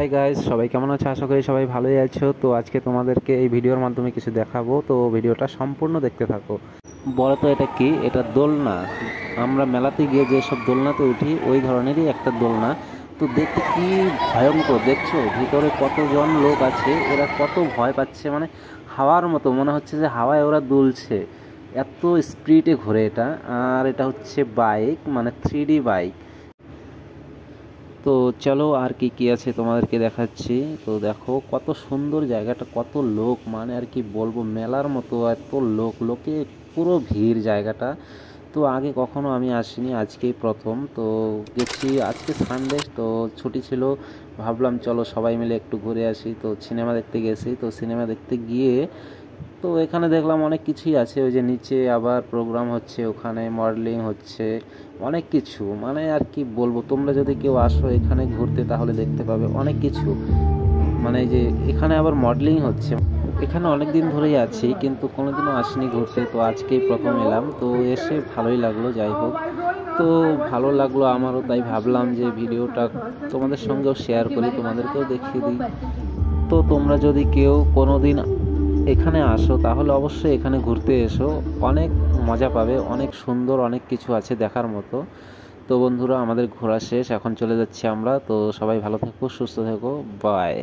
Hi guys, সবাই কেমন আছো? আশা করি সবাই ভালোই আছো। তো আজকে তোমাদেরকে এই ভিডিওর মাধ্যমে কিছু দেখাবো, তো ভিডিওটা সম্পূর্ণ দেখতে থাকো। বলো তো এটা কি? এটা দোলনা। আমরা মেলাতে গিয়ে যেসব দোলনাতে উঠি ওই ধরনেরই একটা দোলনা। তো দেখতে কি ভয়ঙ্কর, দেখছো ভিতরে কতজন লোক আছে, এরা কত ভয় পাচ্ছে, মানে হাওয়ার মতো মনে হচ্ছে যে হাওয়ায় ওরা দুলছে, এত স্পিডে ঘোরে এটা। আর এটা হচ্ছে বাইক, মানে 3D বাইক। তো চলো আর কি কি আছে তোমাদেরকে দেখাচ্ছি। তো দেখো কত সুন্দর জায়গাটা, কত লোক, মানে আর কি বলবো, মেলার মতো এত লোক, লোকে পুরো ভিড় জায়গাটা। তো আগে কখনো আমি আসিনি, আজকেই প্রথম। তো গেছি, আজকে সানডে তো ছুটি ছিল, ভাবলাম চলো সবাই মিলে একটু ঘুরে আসি। তো সিনেমা দেখতে গেছি, তো সিনেমা দেখতে গিয়ে তো এখানে দেখলাম অনেক কিছুই আছে, ওই যে নিচে আবার প্রোগ্রাম হচ্ছে, ওখানে মডেলিং হচ্ছে, অনেক কিছু, মানে আর কি বলবো। তোমরা যদি কেউ আসো এখানে ঘুরতে তাহলে দেখতে পাবে অনেক কিছু, মানে এই যে এখানে আবার মডেলিং হচ্ছে। এখানে অনেক দিন ধরেই আছি কিন্তু কোনোদিনও আসিনি ঘুরতে, তো আজকেই প্রথম এলাম। তো এসে ভালোই লাগলো, যাই হোক। তো ভালো লাগলো আমারও, তাই ভাবলাম যে ভিডিওটা তোমাদের সঙ্গেও শেয়ার করি, তোমাদেরকেও দেখিয়ে দিই। তো তোমরা যদি কেউ কোনোদিন এখানে আসো তাহলে অবশ্যই এখানে ঘুরতে এসো, অনেক মজা পাবে, অনেক সুন্দর, অনেক কিছু আছে দেখার মতো। তো বন্ধুরা, আমাদের ঘোরা শেষ, এখন চলে যাচ্ছি আমরা। তো সবাই ভালো থেকো, সুস্থ থেকো, বাই।